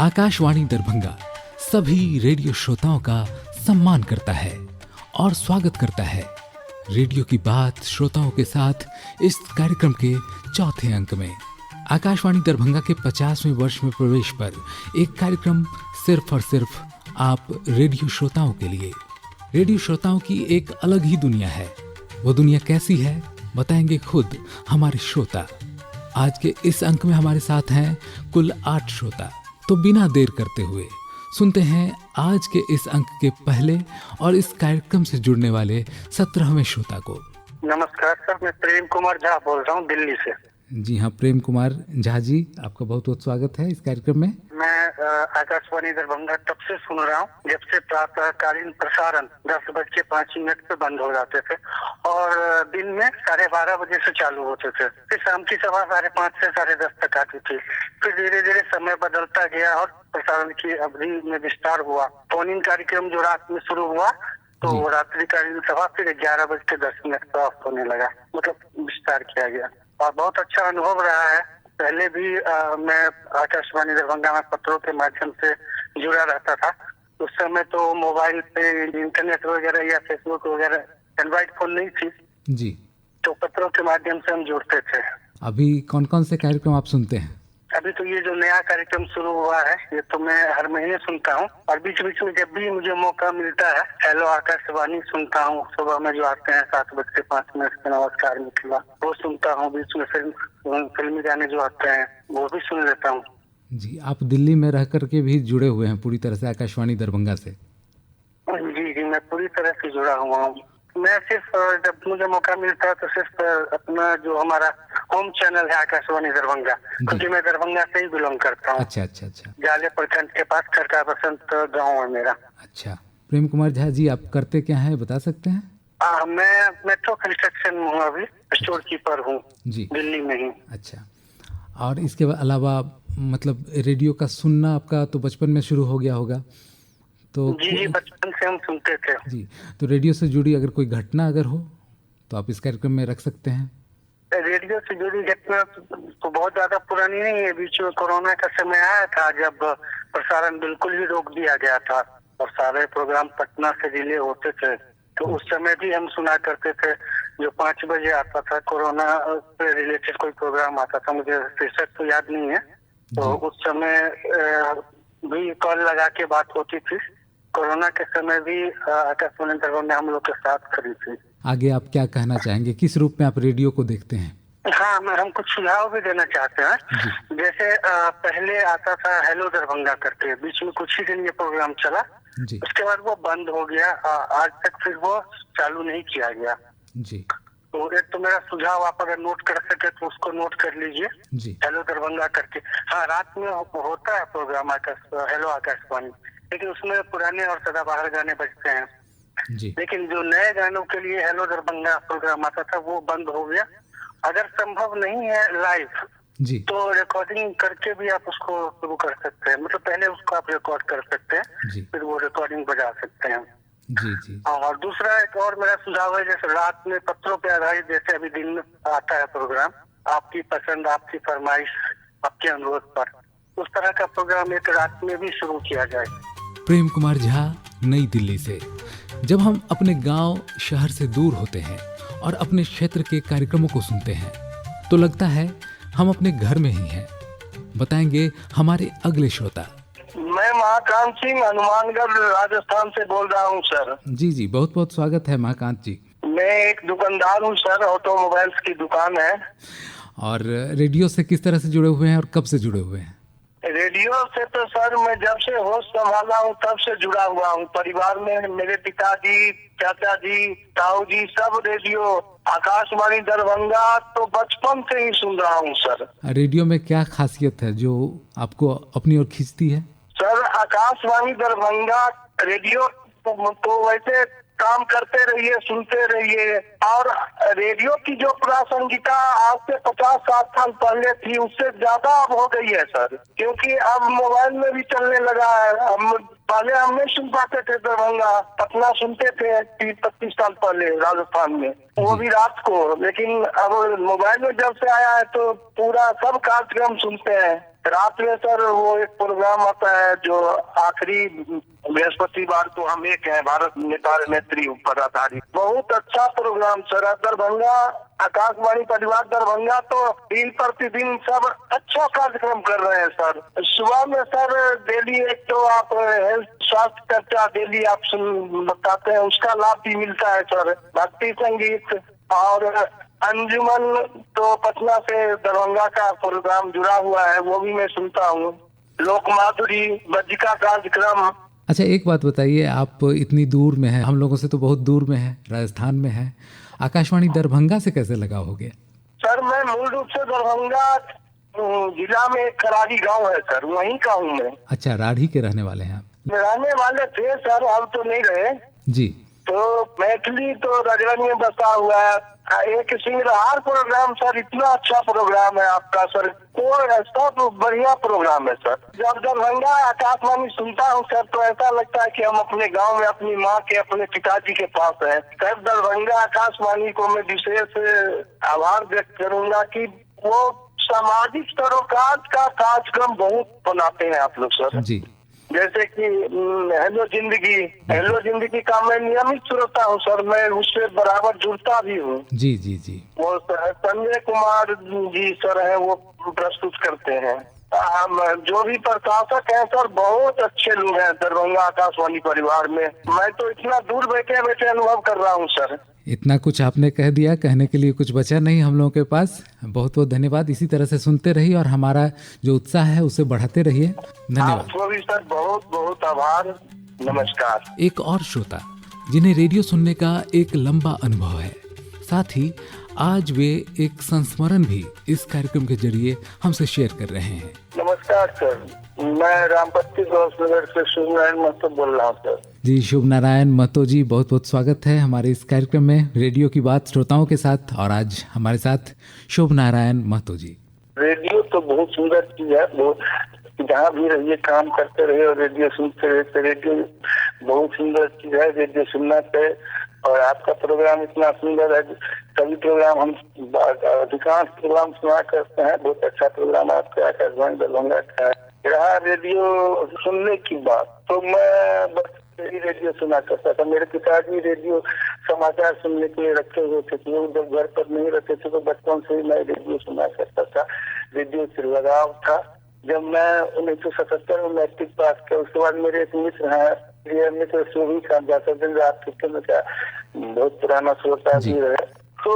आकाशवाणी दरभंगा सभी रेडियो श्रोताओं का सम्मान करता है और स्वागत करता है रेडियो की बात श्रोताओं के साथ इस कार्यक्रम के चौथे अंक में। आकाशवाणी दरभंगा के 50वें वर्ष में प्रवेश पर एक कार्यक्रम सिर्फ और सिर्फ आप रेडियो श्रोताओं के लिए। रेडियो श्रोताओं की एक अलग ही दुनिया है। वो दुनिया कैसी है बताएंगे खुद हमारे श्रोता। आज के इस अंक में हमारे साथ हैं कुल 8 श्रोता। तो बिना देर करते हुए सुनते हैं आज के इस अंक के पहले और इस कार्यक्रम से जुड़ने वाले 17वें श्रोता को। नमस्कार सर, मैं प्रेम कुमार झा बोल रहा हूँ दिल्ली से। जी हाँ, प्रेम कुमार झा जी, आपका बहुत बहुत स्वागत है इस कार्यक्रम में। मैं आकाशवाणी दरभंगा तब से सुन रहा हूँ जब से प्रातःकालीन प्रसारण 10:05 पे बंद हो जाते थे और दिन में 12:30 बजे से चालू होते थे। फिर शाम की सभा 5:30 से 10:30 तक आती थी। फिर धीरे धीरे समय बदलता गया और प्रसारण की अवधि में विस्तार हुआ। फोन इन कार्यक्रम जो रात में शुरू हुआ तो रात्रिकालीन सभा फिर 11:10 पर ऑफ होने लगा, मतलब विस्तार किया गया और बहुत अच्छा अनुभव रहा है। पहले भी मैं आकाशवाणी दरभंगा में पत्रों के माध्यम से जुड़ा रहता था। उस समय तो मोबाइल पे इंटरनेट वगैरह या फेसबुक वगैरह एंड्रॉइड फोन नहीं थी जी, तो पत्रों के माध्यम से हम जुड़ते थे। अभी कौन कौन से कार्यक्रम आप सुनते हैं? अभी तो ये जो नया कार्यक्रम शुरू हुआ है ये तो मैं हर महीने सुनता हूँ और बीच बीच में जब भी मुझे मौका मिलता है हेलो आकाशवाणी सुनता हूँ। सुबह में जो आते हैं 7:05 पे नमस्कार मिथिला वो सुनता हूँ। बीच में फिल्मी गाने जो आते हैं वो भी सुन लेता हूँ। जी, आप दिल्ली में रह करके भी जुड़े हुए हैं पूरी तरह से आकाशवाणी दरभंगा से? जी, मैं पूरी तरह से जुड़ा हुआ हूँ। मैं सिर्फ जब मुझे मौका मिलता है तो सिर्फ अपना जो हमारा होम चैनल है आकाशवाणी दरभंगा, क्योंकि मैं दरभंगा से ही बिलोंग करता हूँ। अच्छा। जाले प्रखंड के पास खड़का बसंत गाँव है मेरा। अच्छा, प्रेम कुमार झा जी, आप करते क्या हैं बता सकते हैं? मैं मेट्रो कंस्ट्रक्शन में हूँ, अभी स्टोर कीपर हूँ जी, दिल्ली में ही। अच्छा, और इसके अलावा मतलब रेडियो का सुनना आपका तो बचपन में शुरू हो गया होगा? तो जी, बचपन से हम सुनते थे जी। तो रेडियो से जुड़ी अगर कोई घटना अगर हो तो आप इस कार्यक्रम में रख सकते हैं। रेडियो से जुड़ी घटना तो बहुत ज्यादा पुरानी नहीं है। बीच में कोरोना का समय आया था जब प्रसारण बिल्कुल ही रोक दिया गया था और सारे प्रोग्राम पटना से रिले होते थे। तो उस समय भी हम सुना करते थे जो 5 बजे आता था, कोरोना से रिलेटेड कोई प्रोग्राम आता था, मुझे शीर्षक तो याद नहीं है। तो उस समय भी कॉल लगा के बात होती थी। कोरोना के समय भी आकाशवाणी दरभंगा हम लोग के साथ खड़ी थी। आगे आप क्या कहना चाहेंगे, किस रूप में आप रेडियो को देखते हैं? हाँ, हम कुछ सुझाव भी देना चाहते हैं। जैसे पहले आता था हेलो दरभंगा करके, बीच में कुछ ही दिन ये प्रोग्राम चला, उसके बाद वो बंद हो गया। आज तक फिर वो चालू नहीं किया गया जी। तो एक तो मेरा सुझाव आप अगर नोट कर सके तो उसको नोट कर लीजिए जी, हेलो दरभंगा करके। हाँ, रात में होता है प्रोग्राम हेलो आकाशवाणी, लेकिन उसमें पुराने और सदाबहार गाने बजते हैं जी। लेकिन जो नए गानों के लिए हेलो दरभंगा प्रोग्राम आता था वो बंद हो गया। अगर संभव नहीं है लाइव जी तो रिकॉर्डिंग करके भी आप उसको शुरू कर सकते हैं। मतलब पहले उसको आप रिकॉर्ड कर सकते हैं जी, फिर वो रिकॉर्डिंग बजा सकते हैं जी। और दूसरा एक और मेरा सुझाव है, जैसे रात में पत्रों पे आधारित जैसे अभी दिन में आता है प्रोग्राम, आपकी पसंद आपकी फरमाइश आपके अनुरोध पर, उस तरह का प्रोग्राम एक रात में भी शुरू किया जाए। प्रेम कुमार झा, नई दिल्ली से। जब हम अपने गांव शहर से दूर होते हैं और अपने क्षेत्र के कार्यक्रमों को सुनते हैं तो लगता है हम अपने घर में ही हैं। बताएंगे हमारे अगले श्रोता। मैं महाकांत सिंह हनुमानगढ़ राजस्थान से बोल रहा हूँ सर। जी, बहुत बहुत स्वागत है महाकांत जी। मैं एक दुकानदार हूँ सर, ऑटोमोबाइल्स की दुकान है। और रेडियो से किस तरह से जुड़े हुए हैं और कब से जुड़े हुए हैं? रेडियो से तो सर मैं जब से होश संभाला हूँ तब से जुड़ा हुआ हूँ। परिवार में मेरे पिताजी, चाचा जी, ताऊ जी सब रेडियो आकाशवाणी दरभंगा तो बचपन से ही सुन रहा हूँ सर। रेडियो में क्या खासियत है जो आपको अपनी ओर खींचती है? सर आकाशवाणी दरभंगा रेडियो तो वैसे काम करते रहिए, सुनते रहिए। और रेडियो की जो प्रासंगिकता आज से 50-60 साल पहले थी उससे ज्यादा अब हो गई है सर, क्योंकि अब मोबाइल में भी चलने लगा है। पहले हम नहीं सुन पाते थे दरभंगा, पटना सुनते थे 30-35 साल पहले राजस्थान में, वो भी रात को। लेकिन अब मोबाइल में जब से आया है तो पूरा सब कार्यक्रम सुनते हैं। रात में सर वो एक प्रोग्राम आता है जो आखिरी बृहस्पतिवार को हम एक है भारत नेपाल मैत्री पर आधारित, बहुत अच्छा प्रोग्राम सर। दरभंगा आकाशवाणी परिवार दरभंगा तो दिन प्रतिदिन सब अच्छा कार्यक्रम कर रहे हैं सर। सुबह में सर डेली एक तो आप हेल्थ स्वास्थ्य चर्चा डेली आप सुन बताते हैं, उसका लाभ भी मिलता है सर। भक्ति संगीत और अंजुमन तो पटना से दरभंगा का प्रोग्राम जुड़ा हुआ है, वो भी मैं सुनता हूँ। लोक माधुरी बज्जिका कार्यक्रम। अच्छा, एक बात बताइए, आप इतनी दूर में हैं, हम लोगों से तो बहुत दूर में है, राजस्थान में है, आकाशवाणी दरभंगा से कैसे लगा हो गया? सर मैं मूल रूप से दरभंगा जिला में खरारी गांव है सर, वहीं का हूँ मैं। अच्छा, राढ़ी के रहने वाले हैं आप? रहने वाले थे सर, अब तो नहीं रहे जी। तो मैथिली तो रगड़न में बसा हुआ है। एक सिंगरहार प्रोग्राम सर, इतना अच्छा प्रोग्राम है आपका सर, सब बढ़िया प्रोग्राम है सर। जब दरभंगा आकाशवाणी सुनता हूँ सर तो ऐसा लगता है कि हम अपने गांव में अपनी माँ के अपने पिताजी के पास हैं सर। दरभंगा आकाशवाणी को मैं विशेष आभार व्यक्त करूंगा कि वो सामाजिक सरोकार का कार्यक्रम बहुत बनाते हैं आप लोग सर जी। जैसे कि हेलो जिंदगी का मैं नियमित श्रोता हूँ सर, मैं उससे बराबर जुड़ता भी हूँ। जी जी जी। वो संजय कुमार जी सर है, वो प्रस्तुत करते हैं। जो भी प्रशासक है सर बहुत अच्छे लोग हैं दरभंगा आकाशवाणी परिवार में। मैं तो इतना दूर बैठे बैठे अनुभव कर रहा हूँ सर। इतना कुछ आपने कह दिया, कहने के लिए कुछ बचा नहीं हम लोगों के पास। बहुत बहुत धन्यवाद, इसी तरह से सुनते रहिए और हमारा जो उत्साह है उसे बढ़ाते रहिए। धन्यवाद। आपको भी सर बहुत बहुत आभार, नमस्कार। एक और श्रोता जिन्हें रेडियो सुनने का एक लंबा अनुभव है, साथ ही आज वे एक संस्मरण भी इस कार्यक्रम के जरिए हमसे शेयर कर रहे हैं। नमस्कार सर, मैं रामपत्ती गौसनगर से शुभ नारायण महतो बोल रहा हूँ सर। जी, शुभ नारायण महतो जी, बहुत बहुत स्वागत है हमारे इस कार्यक्रम में रेडियो की बात श्रोताओं के साथ। और आज हमारे साथ शुभ नारायण महतो जी। रेडियो तो बहुत सुंदर चीज है, बहुत जहाँ भी रहिए काम करते रहिए और रेडियो सुनते रहिए तो रेडियो बहुत सुंदर चीज है, रेडियो सुनना चाहिए। और आपका प्रोग्राम इतना सुंदर है, सभी प्रोग्राम हम अधिकांश प्रोग्राम सुना करते हैं, बहुत अच्छा प्रोग्राम आपका आकाशवाणी दरभंगा का है। रहा रेडियो सुनने की बात तो मैं बस यही रेडियो सुना करता था। मेरे पिताजी रेडियो समाचार सुनने के लिए रखे हुए थे, वो जब घर पर नहीं रहते थे तो बचपन से ही मैं रेडियो सुना करता था। रेडियो से लगाव था। जब मैं 1977 में मैट्रिक पास किया उसके बाद मेरे एक मित्र हैं, मित्र सूरी खान जाता दिन रात कितने का बहुत पुराना श्रोता भी है, तो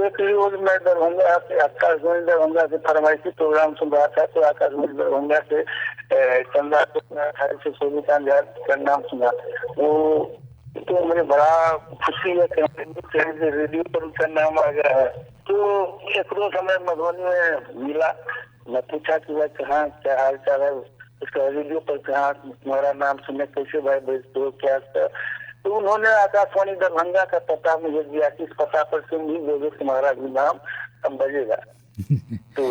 एक रोज मैं दरभंगा आकाशवाणी दरभंगा से फरमाइशी प्रोग्राम सुन रहा था तो आकाशवाणी दरभंगा से चंदा से सूरी खान का नाम सुना। वो तो मुझे बड़ा खुशी है कि रेडियो पर उसका नाम आ गया है। तो एक रोज हमें मधुबनी में मिला, मैं पूछा कि भाई कहाँ क्या हाल चाल है, उसका रेडियो पर कहाँ तुम्हारा नाम सुने, कैसे भाई भेजते हो क्या। तो उन्होंने आकाशवाणी दरभंगा का पता मुझे दिया कि इस पता पर तुम भी भेजो, तुम्हारा भी नाम अब बजेगा। तो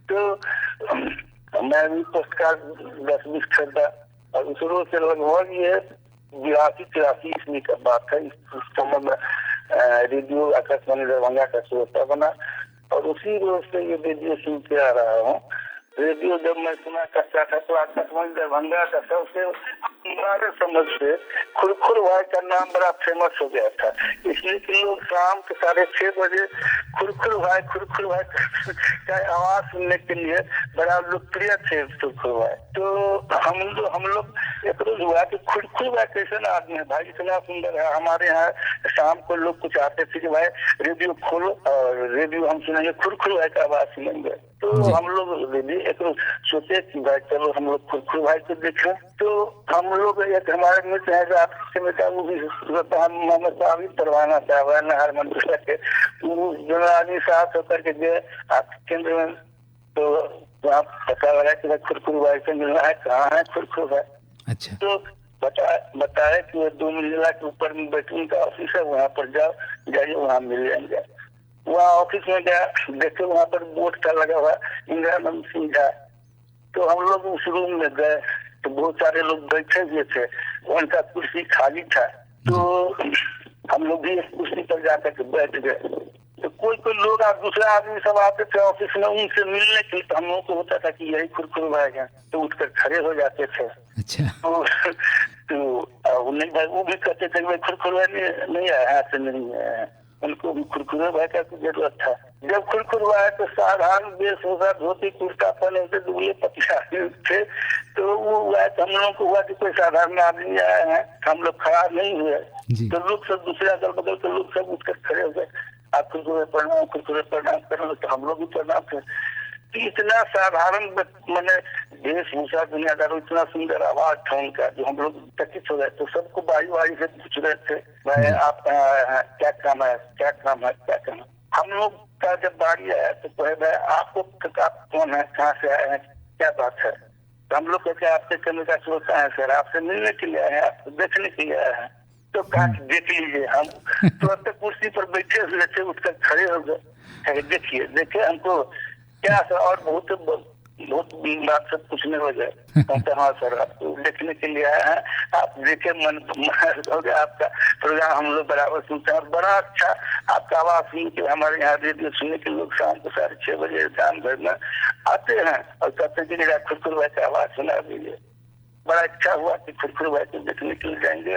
तो मैं भी पोस्ट कार्ड 10-20 खरीदा और उस रोज से लगभग ये 82-83 ईस्वी का बात है। इस समय में रेडियो आकाशवाणी दरभंगा का श्रोता बना और उसी रोज से ये रेडियो सुनते आ रहा हूँ। रेडियो जब मैं सुना करता था तो आकाशवाणी दरभंगा का सबसे हमारे समझ से खुरखुर भाई का नाम बड़ा फेमस हो गया था, इसलिए कि लोग शाम के 6:30 बजे खुरखुर भाई का आवाज सुनने के लिए बड़ा लोकप्रिय थे खुरखुर भाई। तो हम लोग एक रोज हुआ कि खुरखुर भाई कैसे ना आदमी है भाई, इतना सुंदर है। हमारे यहाँ शाम को लोग कुछ आते थे कि भाई रेडियो खोलो और रेडियो हम सुनेंगे, खुरखुर भाई का आवाज सुनेंगे। तो हम लोग रेडियो एक रोज सोचे कि भाई चलो हम लोग खुरखुर भाई को देखें। तो हम लोग एक हमारे मित्र है जो आपसे मिलता वो भी मोहम्मद साहब परवाना साहब है नहर मंडला के, जो आदमी साहब होकर के गए आपके केंद्र में, तो वहाँ पता लगा कि भाई खुरखुर भाई से मिलना है, कहाँ है खुरखुर भाई। अच्छा। तो बताया कि वो 2 मंजिला के ऊपर में बैठने का ऑफिस है, वहाँ पर जाइए वहाँ मिल जाएंगे। वहाँ ऑफिस में गया, देखे वहाँ पर बोर्ड का लगा हुआ इंदिरानंद सिंह झा। तो हम लोग उस रूम में गए तो बहुत सारे लोग बैठे हुए थे, उनका कुर्सी खाली था। तो हम लोग भी कुर्सी पर जाकर के बैठ गए। तो कोई कोई लोग दूसरे आदमी सब आते थे ऑफिस में, उनसे मिलने के लिए, तो हम लोगों को होता था कि यही खुरखुर भाई हैं, तो उठकर खड़े हो जाते थे। अच्छा। तो उन्हें भाई वो भी कहते थे भाई खुरखुर भाई नहीं आया से नहीं आया, उनको भी खुरखुर भाई का जरूरत था। जब खुरखुर आया तो साधारण वेशभूषा धोती कुर्ता पहने थे, दुबले पतले थे, तो वो हुआ तो हम लोगों को हुआ कि कोई साधारण आदमी आया है, हम लोग खड़ा नहीं हुए, तो लोग सब दूसरे अगल बगल के लोग सब उठकर खड़े हो गए, आप खुरखुरे प्रणाम कर रहे, तो हम लोग भी प्रणाम थे। इतना साधारण मैंने वेशभूषा दुनियादार, इतना सुंदर आवाज था उनका, जो हम लोग चकित हो गए। तो सबको बारी बारी से पूछ रहे थे भाई आप क्या काम है, क्या काम है, क्या काम है। हम लोग का जब बारी आया तो कहे आपको आप कौन है, कहाँ से आए हैं, क्या बात है। तो हम लोग कहते हैं आपसे कहने का सोचता है सर, आपसे मिलने के लिए आए हैं, आपको देखने के लिए आए हैं। तो कहा देख लीजिए। हम तो कुर्सी पर बैठे हुए थे, उठकर खड़े हो गए, देखिए देखे हमको क्या सर, और बहुत बात सब पूछने हो गए। कहते हाँ सर आपको देखने के लिए आए हैं, आप देखे मन हो गया आपका प्रोग्राम, हम लोग बराबर सुनते हैं, बड़ा अच्छा आपका आवाज सुन के हमारे यहाँ रेडियो सुनने के लोग शाम को 6:30 बजे काम घर में आते हैं और कहते हैं कि खुरखुर भाई का आवाज सुना दीजिए। बड़ा अच्छा हुआ कि खुरखुर भाई को देखने के लिए जाएंगे,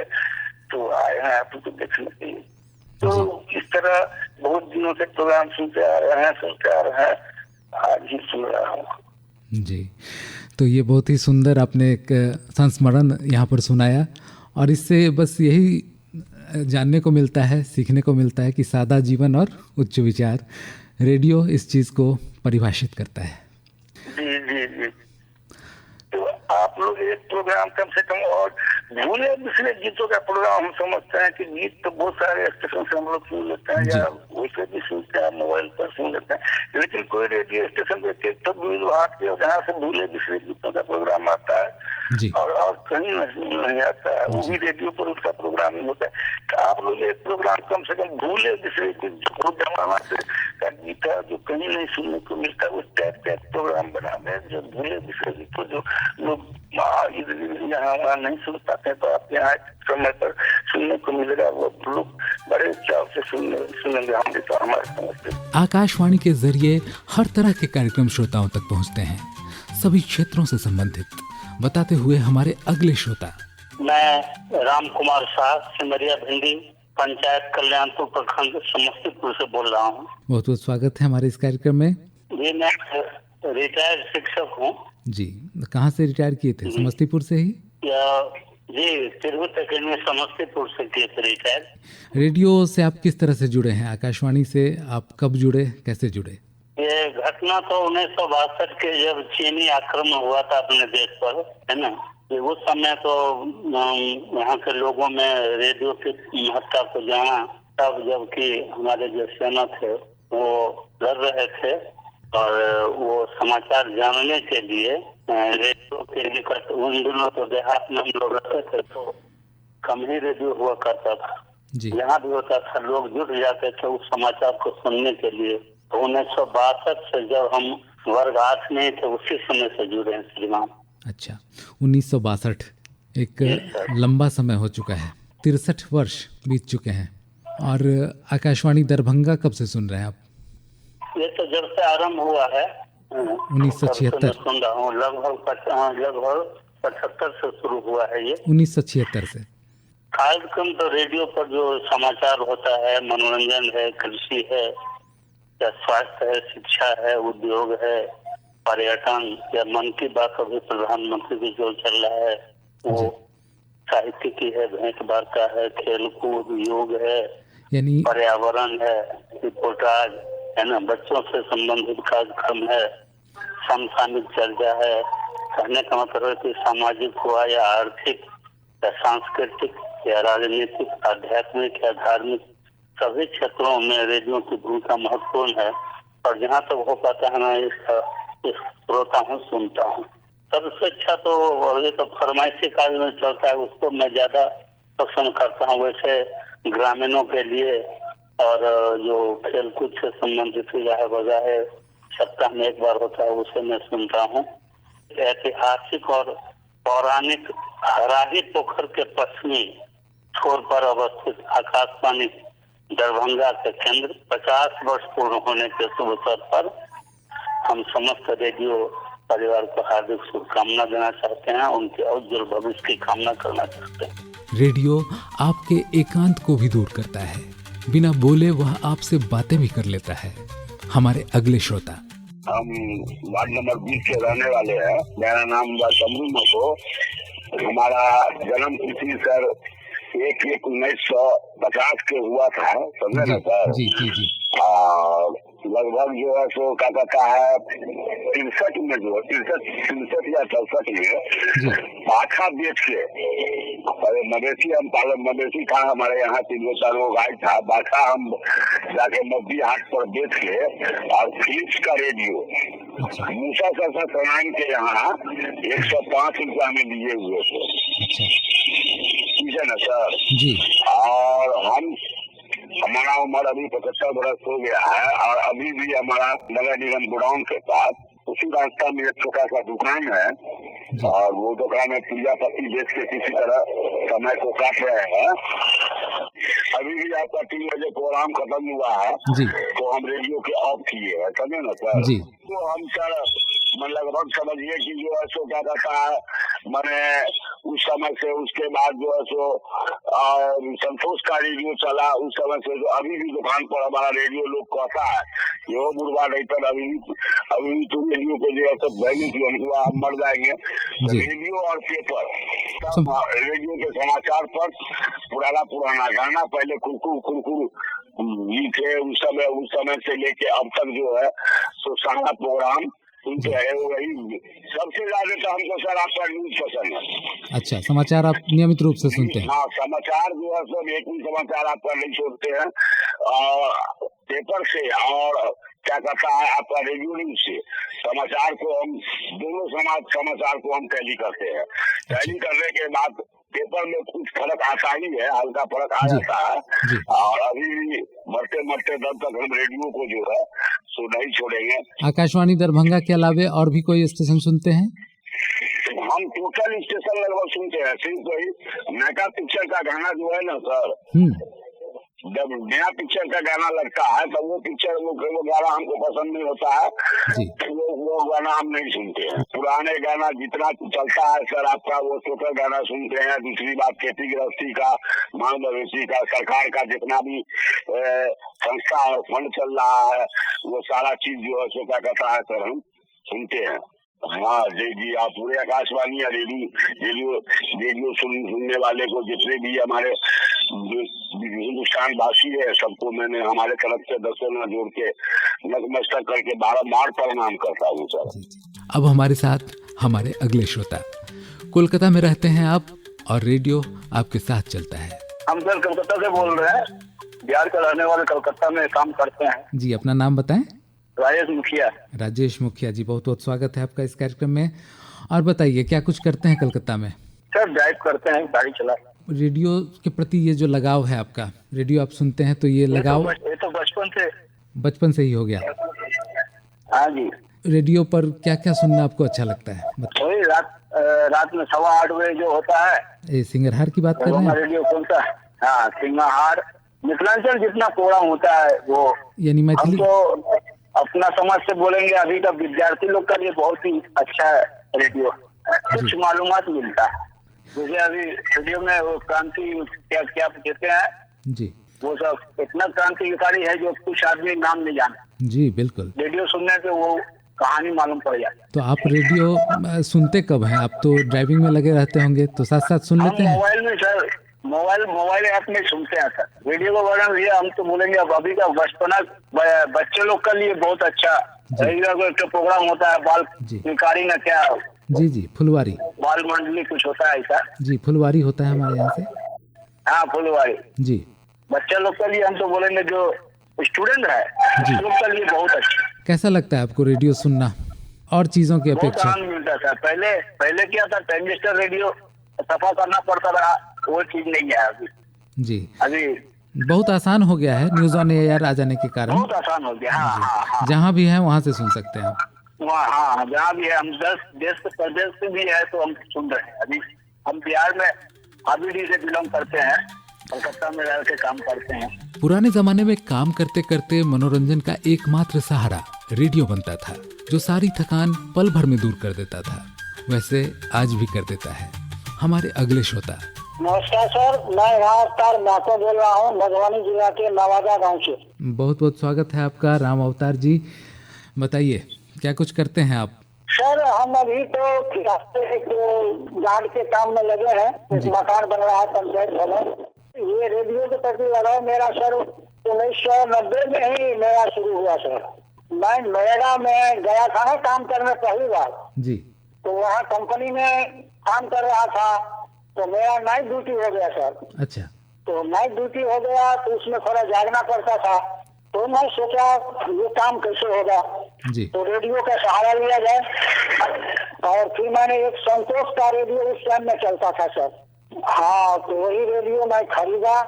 तो आए हैं आपको देखने के लिए। तो इस तरह बहुत दिनों से प्रोग्राम सुनते आ रहे हैं, आज ही सुन रहा हूँ जी। तो ये बहुत ही सुंदर आपने एक संस्मरण यहाँ पर सुनाया, और इससे बस यही जानने को मिलता है, सीखने को मिलता है कि सादा जीवन और उच्च विचार, रेडियो इस चीज़ को परिभाषित करता है। जी जी जी। तो आप लोग एक प्रोग्राम कम से कम, और भूले दूसरे गीतों का प्रोग्राम हम समझते हैं कि गीत तो बहुत सारे स्टेशन से हम लोग सुन लेते हैं, या वैसे भी सुनते हैं, मोबाइल पर सुन लेते हैं, लेकिन कोई रेडियो स्टेशन पे तो विभाग के जहाँ से भूले दूसरे गीतों का प्रोग्राम आता है और कहीं नहीं आता है, वो भी रेडियो पर उसका प्रोग्राम ही होता है। तो आप लोग एक प्रोग्राम कम से कम भूले दूसरे जमाना से का गीत है जो कहीं नहीं सुनने को मिलता है, उस टाइप का प्रोग्राम बना दें जो भूले दूसरे गीतों जो लोग यहाँ वहाँ नहीं सुन पाते, तो आप यहाँ समय पर सुनने को मिलेगा, वो लोग बड़े चाव से सुनेंगे। हम भी तो हमारे समझते। आकाशवाणी के जरिए हर तरह के कार्यक्रम श्रोताओं तक पहुँचते हैं, सभी क्षेत्रों से संबंधित, बताते हुए हमारे अगले श्रोता। मैं राम कुमार शाह, सिमरिया भिंडी, पंचायत कल्याणपुर प्रखंड, समस्तीपुर से बोल रहा हूँ। बहुत बहुत स्वागत है हमारे इस कार्यक्रम में। जी मैं रिटायर्ड शिक्षक हूँ। जी, कहाँ से रिटायर किए थे? समस्तीपुर से ही? जी, तिरहुत अकेडमी समस्तीपुर से किए थे रिटायर। रेडियो से आप किस तरह से जुड़े हैं? आकाशवाणी से आप कब जुड़े, कैसे जुड़े? ये घटना तो 1962 के जब चीनी आक्रमण हुआ था अपने देश पर, है ना, उस समय तो यहाँ के लोगों में रेडियो की महत्ता को जाना, तब जबकि हमारे जो सेना थे वो लड़ रहे थे और वो समाचार जानने के लिए रेडियो के निकट, उन दिनों तो देहात में हम लोग रहते थे तो कम ही रेडियो हुआ करता था, यहाँ भी होता था, लोग जुट जाते थे उस समाचार को सुनने के लिए। तो 1962 से जब हम वर्ग 8 में थे उसी समय से जुड़े हैं श्रीमान। अच्छा, 1962 एक लंबा समय हो चुका है, 63 वर्ष बीत चुके हैं। और आकाशवाणी दरभंगा कब से सुन रहे हैं आप? ये तो जब से आरंभ हुआ है 1976 सुन रहा हूँ, लगभग 75 से शुरू हुआ है ये। 1976 से कार्यक्रम तो रेडियो पर जो समाचार होता है, मनोरंजन है, कृषि है, या स्वास्थ्य है, शिक्षा है, उद्योग है, पर्यटन, या मन की बात अभी प्रधानमंत्री भी जो चल रहा है वो, साहित्य की है, भेंट वार्ता है, खेल कूद, योग है, यानी पर्यावरण है, रिपोर्टाज है ना, बच्चों से संबंधित कार्यक्रम है, समसामयिक चर्चा है। कहने का मतलब है कि सामाजिक हुआ या आर्थिक या सांस्कृतिक या राजनीतिक, आध्यात्मिक या धार्मिक, सभी क्षेत्रों में रेडियो की भूमिका महत्वपूर्ण है। और जहाँ तक हो पाता है मैं इसका श्रोता हूँ, सुनता हूँ। सबसे अच्छा तो ये तो फरमाइशी काल में चलता है, उसको मैं ज्यादा पसंद करता हूँ। वैसे ग्रामीणों के लिए और जो खेल कूद से संबंधित वजह है, सप्ताह में एक बार होता है, उसे मैं सुनता हूँ। ऐतिहासिक और पौराणिक हराही पोखर के पश्चिमी छोर पर अवस्थित आकाशवाणी दरभंगा के केंद्र 50 वर्ष पूर्ण होने के शुभ अवसर पर हम समस्त रेडियो परिवार को हार्दिक शुभकामना देना चाहते हैं, उनके उज्जवल भविष्य की कामना करना चाहते हैं। रेडियो आपके एकांत को भी दूर करता है, बिना बोले वह आपसे बातें भी कर लेता है। हमारे अगले श्रोता, हम वार्ड नंबर 20 के रहने वाले हैं। मेरा नाम शंभू मको। हमारा जन्म तिथि सर 1/1/1950 के हुआ था, समझे ना सर। जी जी जी। लगभग जो है सो क्या कहता है 63 में जो 63 या 64 में पाखा बेच के, अरे मवेशी हम पालन, मवेशी था हमारे यहाँ 3-4 गाय था, बाखा हम जाके मब्बी हाट पर बेच के और फिलिप्स का रेडियो मूसा सरसा सनाइन के यहाँ 105 रुपया में लिए हुए थे, ठीक है ना सर जी। और हमारा उम्र अभी 75 बरस हो गया है और अभी भी हमारा नगर निगम गोडाउन के पास उसी रास्ता में एक छोटा सा दुकान है और वो दुकान में पूजा पत्ती बेच के किसी तरह समय को काट रहे हैं। अभी भी आपका 3 बजे प्रोग्राम खत्म हुआ है तो हम रेडियो के ऑफ किए हैं, समझे ना सर। तो हम सर लगभग समझिए कि जो है सो क्या कहता है, मैंने उस समय से उसके बाद जो है सो संतोष का रेडियो चला, उस समय से जो अभी भी दुकान पर हमारा रेडियो लोग कहता है कि वो बुढ़वा नहीं तो अभी तो रेडियो को जो है सो हमको हम मर जाएंगे। रेडियो और पेपर, रेडियो के समाचार पर पुराना गाना पहले कुरकुर थे, उस समय से लेके अब तक जो है सो सारा प्रोग्राम सुनते हैं। वही सबसे ज्यादा तो हमको सर आपका न्यूज पसंद है। अच्छा, समाचार आप नियमित रूप से सुनते हैं? हाँ, समाचार जो है सब एक ही समाचार आपका नहीं छोड़ते हैं, पेपर से और क्या कहता है आपका रेडियो न्यूज से समाचार को हम दोनों समाचार को हम टैली करते हैं। टैली करने के बाद पेपर में कुछ फर्क आता ही है, हल्का फर्क आ जाता है और अभी भी मरते दम तक हम रेडियो को जो है सो नहीं छोड़ेंगे। आकाशवाणी दरभंगा के अलावे और भी कोई स्टेशन सुनते हैं? हम टोटल स्टेशन लगभग सुनते हैं, सिर्फ वही नया पिक्चर का गाना जो है ना सर, जब नया पिक्चर का गाना लगता है तो वो गाना हमको पसंद नहीं होता है, वो गाना हम नहीं सुनते हैं। पुराने गाना जितना चलता है सर आपका वो टोटल गाना सुनते हैं। दूसरी बात खेती गृहस्थी का, मांग मवेशी का, सरकार का जितना भी संस्था है, फंड चल रहा है, वो सारा चीज जो है सो क्या कहता है सर हम सुनते हैं। हाँ जी, आप पूरे आकाशवाणी या रेडियो सुनने वाले को जितने भी हमारे हिंदुस्तान वासी है सबको मैंने हमारे तरफ से 10 जोड़ के नतमस्तक करके बारंबार प्रणाम करता हूँ सर। अब हमारे साथ हमारे अगले श्रोता, कोलकाता में रहते हैं आप और रेडियो आपके साथ चलता है। हम सर कोलकाता से बोल रहे हैं, बिहार का रहने वाले, कोलकाता में काम करते हैं। जी, अपना नाम बताएं। राजेश मुखिया जी, बहुत बहुत स्वागत है आपका इस कार्यक्रम में। और बताइए क्या कुछ करते हैं कलकत्ता में? सर ड्राइव करते हैं, गाड़ी चला। रेडियो के प्रति ये जो लगाव है आपका, रेडियो आप सुनते हैं तो ये लगाव ये तो बचपन से ही हो गया? हाँ जी। रेडियो पर क्या क्या सुनना आपको अच्छा लगता है? वही रात में 8:15 बजे जो होता है, ये सिंगरहार की बात कर रहे हैं? रेडियो कौन सा? हाँ, सिंगरहार। मिथिलांचल जितना प्रोग्राम होता है वो, यानी मैथिली। तो अपना समाज से बोलेंगे, अभी का विद्यार्थी लोग का लिए बहुत ही अच्छा है रेडियो, कुछ मालूमात मिलता है। जैसे अभी रेडियो में वो क्रांति क्या कहते हैं जी, वो सब इतना क्रांतिकारी है जो कुछ आदमी नाम नहीं जाने। जी बिल्कुल, रेडियो सुनने पे वो कहानी मालूम पड़ जाती है। तो आप रेडियो सुनते कब हैं? आप तो ड्राइविंग में लगे रहते होंगे तो साथ साथ सुन लेते हैं? मोबाइल में सर, मोबाइल ऐप में सुनते हैं सर। रेडियो का बारे में हम तो बोलेंगे अब अभी का बचपना बच्चे लोग के लिए बहुत अच्छा प्रोग्राम होता है, बाल निकारी न क्या जी फुलवारी, बाल मंडली कुछ होता है ऐसा। जी, फुलवारी होता है हमारे यहाँ से। हाँ, फुलवारी जी। बच्चे लोग के लिए हम तो बोलेंगे जो स्टूडेंट है उस लोग के लिए बहुत अच्छा। कैसा लगता है आपको रेडियो सुनना और चीजों की अपेक्षा? बहुत आनंद मिलता था। पहले क्या था, ट्रांजिस्टर रेडियो सफा करना पड़ता था, वो चीज नहीं है अभी। जी, अभी बहुत आसान हो गया है न्यूज ऑन एयर आ जाने के कारण। बहुत आसान हो गया। हाँ। जहाँ भी है वहाँ से सुन सकते हैं वहाँ। हाँ, जहाँ भी है, हम देश प्रदेश से भी है तो हम सुन रहे हैं। अभी हम बिहार में हाबीडी से बिलोंग करते हैं, कलकत्ता में रह के काम करते हैं। पुराने जमाने में काम करते करते मनोरंजन का एकमात्र सहारा रेडियो बनता था, जो सारी थकान पल भर में दूर कर देता था। वैसे आज भी कर देता है। हमारे अगले श्रोता। नमस्कार सर, मैं राम अवतार माको बोल रहा हूँ, मधुबनी जिला के नवादा गांव से। बहुत बहुत स्वागत है आपका राम अवतार जी। बताइए क्या कुछ करते हैं आप? सर हम अभी तो एक गार्ड के काम में लगे हैं। एक मकान बन रहा है पंचायत भवन। ये रेडियो के प्रति लगाव मेरा सर 1990 में ही मेरा शुरू हुआ सर। मैं नोएडा में गया था ना काम करने पहली बार जी। तो वहाँ कंपनी में काम कर रहा था, तो मेरा नाइट ड्यूटी हो गया सर। अच्छा। तो नाइट ड्यूटी हो गया तो उसमें थोड़ा जागना पड़ता था, तो मैं सोचा ये काम कैसे होगा जी। तो रेडियो का सहारा लिया जाए। और फिर मैंने एक संतोष का रेडियो उस टाइम में चलता था सर। हाँ, तो वही रेडियो मैं खरीदा,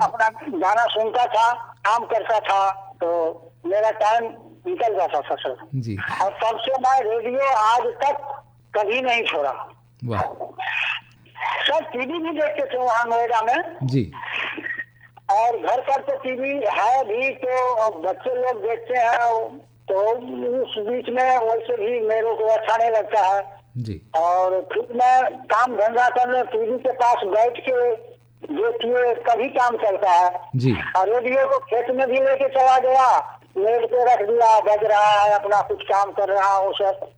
अपना गाना सुनता था, काम करता था, तो मेरा टाइम निकल जाता था सर जी। और तब से मैं रेडियो आज तक कभी नहीं छोड़ा। वाह। सर टीवी भी देखते थे वहाँ नोएडा में जी। और घर पर तो टीवी है भी, तो बच्चे लोग देखते हैं, तो उस बीच में वैसे भी मेरे को अच्छा नहीं लगता है जी। और फिर मैं काम धंधा करने टीवी के पास बैठ के देखिए कभी काम चलता है जी। और रेडियो को खेत में भी लेके चला गया, मेज पे रख दिया, बज रहा है, अपना कुछ काम कर रहा हो सब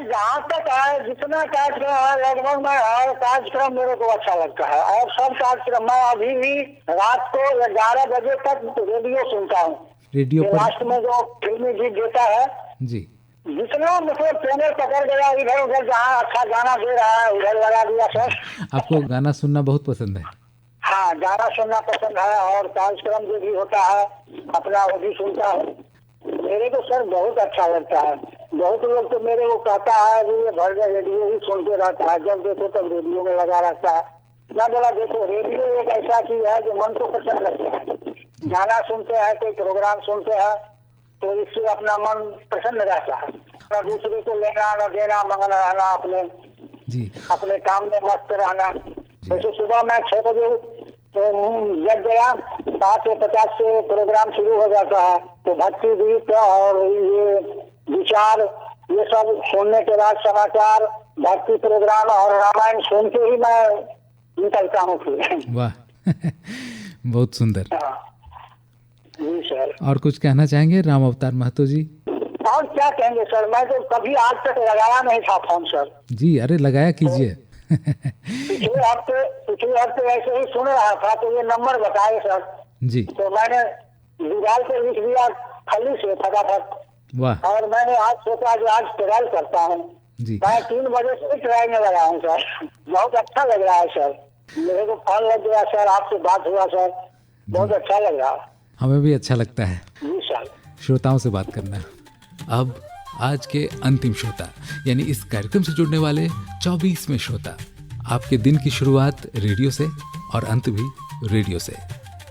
जहाँ तक है जितना कार्यक्रम है लगभग मैं हर कार्यक्रम मेरे को अच्छा लगता है। और सब कार्यक्रम मैं अभी भी रात को 11 बजे तक रेडियो सुनता हूँ। रेडियो पर लास्ट में जो फिल्मी गीत देता है जी, जितना मतलब चैनल पकड़ गया, इधर उधर जहाँ अच्छा गाना दे रहा है उधर लगा दिया सर। आपको गाना सुनना बहुत पसंद है? हाँ, गाना सुनना पसंद है और कार्यक्रम जो भी होता है अपना वो भी सुनता हूँ। मेरे को सर बहुत अच्छा लगता है। बहुत लोग तो मेरे को कहता है कि ये भर में रेडियो ही सुनते रहता है, जब देखो तब रेडियो में लगा रहता है। मैं बोला देखो रेडियो एक ऐसा चीज है जो मन को पसंद लगता है। गाना सुनते हैं, कोई प्रोग्राम सुनते हैं तो इससे अपना मन प्रसन्न रहता है। न दूसरे को लेना न देना, मगन रहना अपने जी। अपने काम में मस्त रहना। जैसे सुबह मैं 6 बजे जग गया, 7:50 से प्रोग्राम शुरू हो जाता है, तो भक्ति गीत और ये विचार ये सब सुनने के बाद समाचार, भक्ति प्रोग्राम और रामायण सुन के ही मैं निकलता हूँ फिर। वाह बहुत सुंदर। जी सर। और कुछ कहना चाहेंगे राम अवतार महतो जी? और क्या कहेंगे सर, मैं तो कभी आज तक लगाया नहीं था फोन सर। जी, अरे लगाया कीजिए। पिछले हफ्ते ऐसे ही सुन रहा था तो ये नंबर बताए सर जी। तो मैंने दीवार पे लिख दिया खली से फटाफट। वाह। और मैंने आज सोचा कि आज ट्रायल करता हूँ जी। मैं 3 बजे से ट्रायल में लगा हूँ सर। बहुत अच्छा लग रहा है सर, मेरे को फोन लग गया सर, आपसे बात हुआ सर, बहुत अच्छा लग रहा है। हमें भी अच्छा लगता है जी सर। श्रोताओं से बात करना। अब आज के अंतिम श्रोता यानी इस कार्यक्रम से जुड़ने वाले 24वें श्रोता। आपके दिन की शुरुआत रेडियो से और अंत भी रेडियो से।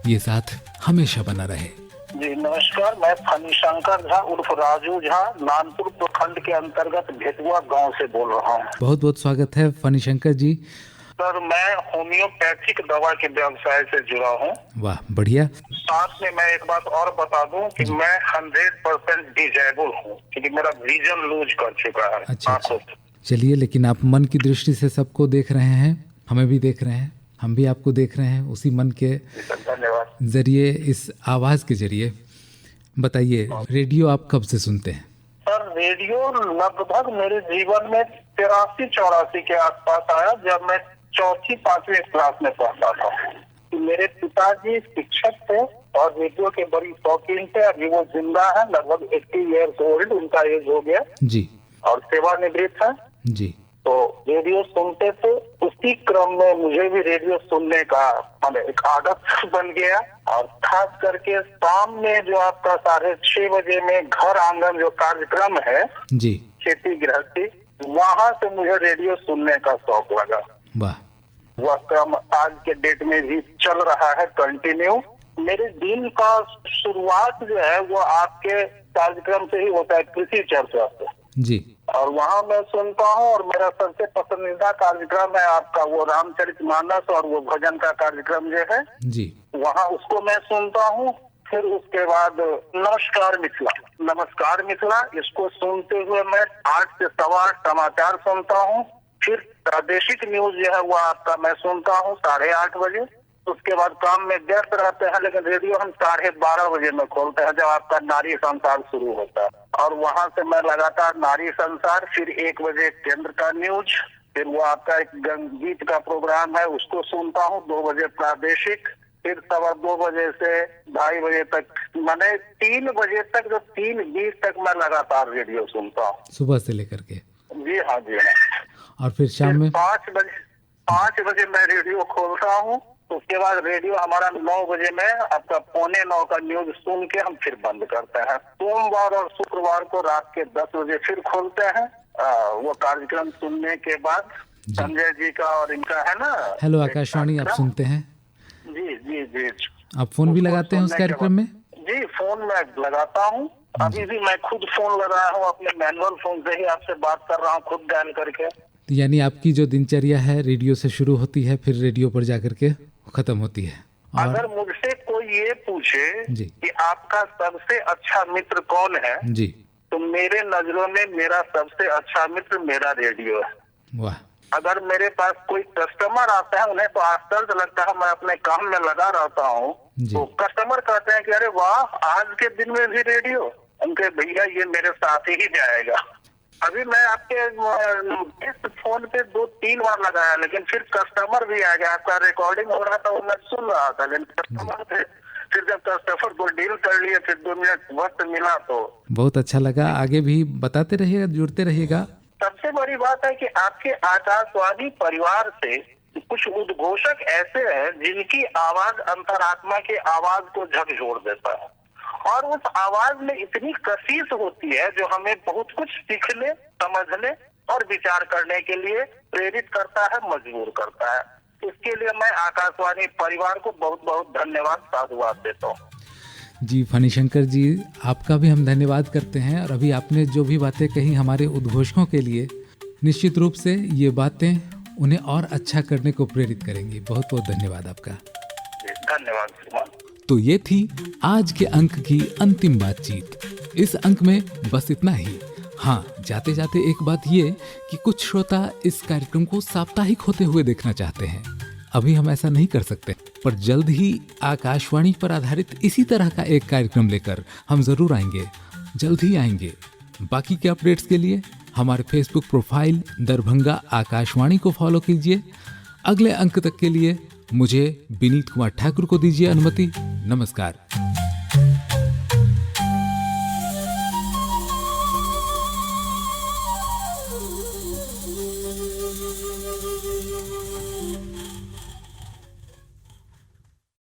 ये साथ हमेशा बना रहे। जी नमस्कार, मैं फणिशंकर झा उर्फ राजू झा नानपुर प्रखंड के अंतर्गत भेटुआ गांव से बोल रहा हूँ। बहुत बहुत स्वागत है फणिशंकर जी। सर मैं होम्योपैथिक दवा के व्यवसाय से जुड़ा हूँ। वाह बढ़िया। साथ में मैं एक बात और बता दूं कि मैं 100% डिजेबल हूँ क्योंकि मेरा विजन लूज कर चुका है। अच्छा। चलिए, लेकिन आप मन की दृष्टि से सबको देख रहे हैं, हमें भी देख रहे हैं, हम भी आपको देख रहे हैं उसी मन के जरिए, इस आवाज के जरिए। बताइए रेडियो आप कब से सुनते हैं? सर रेडियो लगभग मेरे जीवन में 83-84 के आसपास आया, जब मैं 4वीं-5वीं क्लास में पढ़ता था। मेरे पिताजी शिक्षक थे और रेडियो के बड़ी शौकीन थे। अभी वो जिंदा है, लगभग 80 ईयर्स ओल्ड उनका एज हो गया जी, और सेवानिवृत्त है जी। तो रेडियो सुनते थे। उसी क्रम में मुझे भी रेडियो सुनने का एक आदत बन गया और खास करके शाम में जो आपका 6:30 बजे में घर आंगन जो कार्यक्रम है जी, खेती गृहस्थी, वहाँ से मुझे रेडियो सुनने का शौक लगा। वाह। वह क्रम आज के डेट में भी चल रहा है कंटिन्यू। मेरे दिन का शुरुआत जो है वो आपके कार्यक्रम से ही होता है, कृषि चर्चा से जी। और वहाँ मैं सुनता हूँ। और मेरा सबसे पसंदीदा कार्यक्रम है आपका वो रामचरितमानस और वो भजन का कार्यक्रम जो है जी, वहाँ उसको मैं सुनता हूँ। फिर उसके बाद नमस्कार मिथिला इसको सुनते हुए मैं 8 से 8:15 समाचार सुनता हूँ। फिर प्रादेशिक न्यूज जो है वो आपका मैं सुनता हूँ 8:30 बजे। उसके बाद काम में व्यस्त रहते हैं, लेकिन रेडियो हम 12:30 बजे में खोलते हैं जब आपका नारी संसार शुरू होता है। और वहाँ से मैं लगातार नारी संसार, फिर 1 बजे केंद्र का न्यूज, फिर वो आपका एक गीत का प्रोग्राम है उसको सुनता हूँ। 2 बजे प्रादेशिक, फिर 2:15 बजे से 2:30 बजे तक, मैंने 3 बजे तक, जो 3:20 तक मैं लगातार रेडियो सुनता हूँ सुबह से लेकर के। जी हाँ जी हाँ। और फिर शाम में 5 बजे मैं रेडियो खोलता हूँ। उसके बाद रेडियो हमारा 9 बजे में आपका 8:45 का न्यूज सुन के हम फिर बंद करते हैं। सोमवार और शुक्रवार को रात के 10 बजे फिर खोलते हैं। वो कार्यक्रम सुनने के बाद संजय जी का और इनका है ना हेलो आकाशवाणी आप सुनते हैं? जी जी जी। आप फोन भी लगाते हैं उस कार्यक्रम में? जी फोन मैं लगाता हूँ। अभी भी मैं खुद फोन लगाया हूँ, अपने मैनुअल फोन से ही आपसे बात कर रहा हूँ, खुद डायल करके। तो यानी आपकी जो दिनचर्या है रेडियो से शुरू होती है, फिर रेडियो पर जाकर के खत्म होती है। और अगर मुझसे कोई ये पूछे जी कि आपका सबसे अच्छा मित्र कौन है जी, तो मेरे नजरों में मेरा सबसे अच्छा मित्र मेरा रेडियो है। वाह। अगर मेरे पास कोई कस्टमर आता है, उन्हें तो आश्चर्य लगता है, मैं अपने काम में लगा रहता हूँ तो कस्टमर कहते हैं कि अरे वाह आज के दिन में भी रेडियो। उनके भैया ये मेरे साथ ही जाएगा। अभी मैं आपके फोन पे 2-3 बार लगाया, लेकिन फिर कस्टमर भी आ गया। आपका रिकॉर्डिंग हो रहा था वो मैं सुन रहा था, लेकिन कस्टमर थे। फिर जब कस्टमर को डील कर लिए, फिर 2 मिनट वक्त मिला तो बहुत अच्छा लगा। आगे भी बताते रहिएगा, जुड़ते रहिएगा। सबसे बड़ी बात है कि आपके आकाशवाणी परिवार से कुछ उद्घोषक ऐसे हैं जिनकी आवाज अंतरात्मा की आवाज को झकझोर देता है, और उस आवाज में इतनी कशिश होती है जो हमें बहुत कुछ सीखने, समझने और विचार करने के लिए प्रेरित करता है, मजबूर करता है। इसके लिए मैं आकाशवाणी परिवार को बहुत बहुत धन्यवाद, साधुवाद देता हूँ। जी फणिशंकर जी, आपका भी हम धन्यवाद करते हैं। और अभी आपने जो भी बातें कही हमारे उद्घोषकों के लिए, निश्चित रूप से ये बातें उन्हें और अच्छा करने को प्रेरित करेंगी। बहुत बहुत धन्यवाद आपका। धन्यवाद श्रीमान। तो ये थी आज के अंक की अंतिम बातचीत। इस अंक में बस इतना ही। हाँ, जाते जाते एक बात ये कि कुछ श्रोता इस कार्यक्रम को साप्ताहिक होते हुए देखना चाहते हैं। अभी हम ऐसा नहीं कर सकते, पर जल्द ही आकाशवाणी पर आधारित इसी तरह का एक कार्यक्रम लेकर हम जरूर आएंगे, जल्द ही आएंगे। बाकी के अपडेट्स के लिए हमारे फेसबुक प्रोफाइल दरभंगा आकाशवाणी को फॉलो कीजिए। अगले अंक तक के लिए मुझे विनीत कुमार ठाकुर को दीजिए अनुमति। नमस्कार।